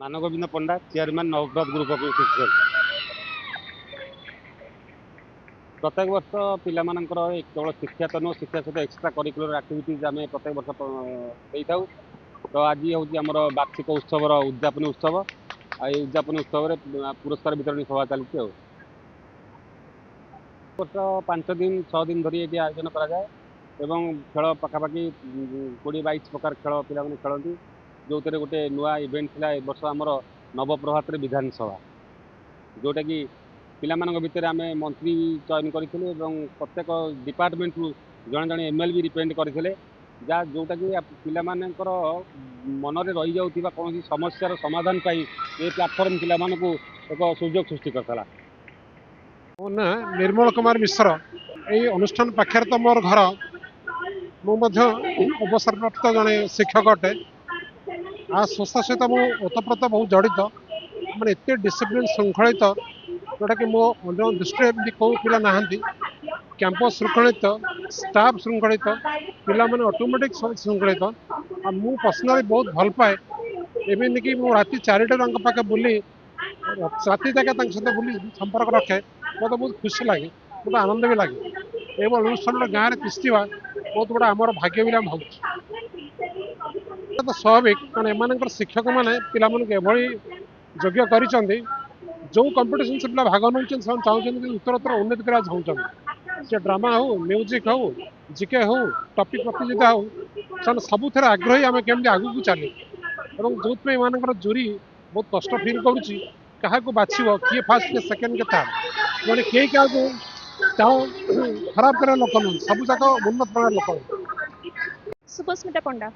Managobinda Panda chairman Navagraha group of institution. ପ୍ରତ୍ୟେକ ବର୍ଷ ପିଲାମାନଙ୍କର କେବଳ ଶିକ୍ଷା ତ ନୁହଁ, ଶିକ୍ଷା ସହିତ ଏକ୍ସଟ୍ରା କରିକୁଲର ଆକ୍ଟିଭିଟିଜ୍ ଆମେ ପ୍ରତ୍ୟେକ ବର୍ଷ ଦେଇଥାଉ। ତ ଆଜି ହେଉଛି ଆମର ବାର୍ଷିକ ଉତ୍ସବର ଉଦ୍ଯାପନୀ ଉତ୍ସବ। ଆଉ এই ଉଦ୍ଯାପନୀ ଉତ୍ସବରେ ପୁରସ୍କାର ବିତରଣୀ ସଭା ଚାଲିଛି। ଆଉ ବର୍ଷ 5 ଦିନ 6 ଦିନ ଧରି ଏଠି ଆୟୋଜନ କରାଯାଏ ଏବଂ ଖେଳ ପାଖାପାଖି 20-22 ପ୍ରକାର ଖେଳ ପିଲାମାନେ ଖେଳନ୍ତି। ଯେଉଁଥିରେ ଗୋଟେ ନୂଆ ଇଭେଣ୍ଟ ଥିଲା ଏ ବର୍ଷ ଆମର ନବପ୍ରଭାତରେ ବିଧାନସଭା, ଯେଉଁଟାକି ପିଲାମାନଙ୍କ ଭିତରେ ଆମେ ମନ୍ତ୍ରୀ ଚୟନ କରିଥିଲୁ ଏବଂ ପ୍ରତ୍ୟେକ ଡିପାର୍ଟମେଣ୍ଟରୁ ଜଣେ ଜଣେ MLB ରିପ୍ରେଜେଣ୍ଟ କରିଥିଲେ, ଯେଉଁଟାକି ପିଲାମାନଙ୍କର ମନରେ ରହିଯାଉଥିବା କୌଣସି ସମସ୍ୟାର ସମାଧାନ ପାଇଁ ଏ ପ୍ଲାଟଫର୍ମ ପିଲାମାନଙ୍କୁ ଏକ ସୁଯୋଗ ସୃଷ୍ଟି କରିଥିଲା। ମୋ ନାଁ ନିର୍ମଳ କୁମାର ମିଶ୍ର। ଏଇ ଅନୁଷ୍ଠାନ ପାଖରେ ତ ମୋର ଘର। ମୁଁ ମଧ୍ୟ ଅବସରପ୍ରାପ୍ତ ଜଣେ ଶିକ୍ଷକ ଅଟେ। ଆ ସଂସ୍ଥା ସହିତ ମୁଁ ଓତପ୍ରୋତ ବହୁତ ଜଡ଼ିତ। ମାନେ ଏତେ ଡିସିପ୍ଲିନ୍ ଶୃଙ୍ଖଳିତ, ଯେଉଁଟାକି ମୋ ଅନ୍ୟ ଦୃଷ୍ଟିରେ ଏମିତି କେଉଁ ପିଲା ନାହାନ୍ତି। କ୍ୟାମ୍ପସ୍ ଶୃଙ୍ଖଳିତ, ଷ୍ଟାଫ୍ ଶୃଙ୍ଖଳିତ, ପିଲାମାନେ ଅଟୋମେଟିକ୍ ଶୃଙ୍ଖଳିତ। ଆଉ ମୁଁ ପର୍ସନାଲି ବହୁତ ଭଲ ପାଏ, ଏମିତିକି ମୁଁ ରାତି 4ଟାରୁ ତାଙ୍କ ପାଖେ ବୁଲି ରାତି ଯାକେ ତାଙ୍କ ସହିତ ବୁଲି ସମ୍ପର୍କ ରଖେ। ମୋତେ ବହୁତ ଖୁସି ଲାଗେ, ବହୁତ ଆନନ୍ଦ ବି ଲାଗେ। ଏଭଳି ଅନୁଷ୍ଠାନର ଗାଁରେ ତିଷ୍ଠିବା ବହୁତ ବଡ଼ ଆମର ଭାଗ୍ୟ ବୋଲି ଆମେ ଭାବୁଛୁ। ତ ସ୍ୱାଭାବିକ, କାରଣ ଏମାନଙ୍କର ଶିକ୍ଷକମାନେ ପିଲାମାନଙ୍କୁ ଏଭଳି ଯୋଗ୍ୟ କରିଛନ୍ତି, ଯେଉଁ କମ୍ପିଟିସନ୍ ସେ ପିଲା ଭାଗ ନେଉଛନ୍ତି ସେମାନେ ଚାହୁଁଛନ୍ତି ଯେ ଉତ୍ତରୋତ୍ତର ଉନ୍ନତି କରିବାକୁ ଚାହୁଁଛନ୍ତି। ସେ ଡ୍ରାମା ହଉ, ମ୍ୟୁଜିକ୍ ହଉ, ଜିକେ ହଉ, ଟପିକ୍ ପ୍ରତିଯୋଗିତା ହଉ, ସେମାନେ ସବୁଥିରେ ଆଗ୍ରହୀ ଆମେ କେମିତି ଆଗକୁ ଚାଲିବୁ। ଏବଂ ଯେଉଁଥିପାଇଁ ଏମାନଙ୍କର ଜୁରି ବହୁତ କଷ୍ଟ ଫିଲ୍ କରୁଛି କାହାକୁ ବାଛିବ, କିଏ ଫାର୍ଷ୍ଟ, କିଏ ସେକେଣ୍ଡ, କିଏ ଥାର୍ଡ। ମାନେ କେହି କାହାକୁ ଖରାପ କରିବା ଲୋକ ନୁହନ୍ତି, ସବୁ ଯାକ ଉନ୍ନତ ମାନର ଲୋକ। सुभस्मिता पंडा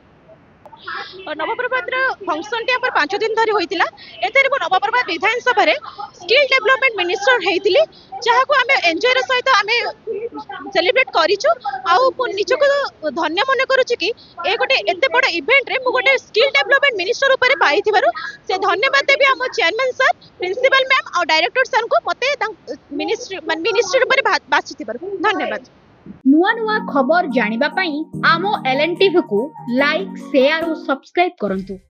नवप्रभातर फंक्शन टी 5 दिन धरी होइतिला। एतेरे मो नवप्रभात विधानसभा रे स्किल डेवलपमेंट मिनिस्टर हेइतिली, जहाको आमे एन्जॉय र सहित आमे सेलिब्रेट करिछु। आउ मो निजको धन्य मन करूछु कि ए गोटे एते बड़ इवेंट रे मो गोटे स्किल डेवलपमेंट मिनिस्टर ऊपर पाइथिबारु से धन्यवाद देबी हम चेयरमैन सर, प्रिंसिपल मैम और डायरेक्टर सर को मते मिनिस्टर ऊपर बाछिथिबारु धन्यवाद। नुआ नुआ खबर जानिबा पई आमो LNTV को लाइक, शेयर और सब्सक्राइब करंतु।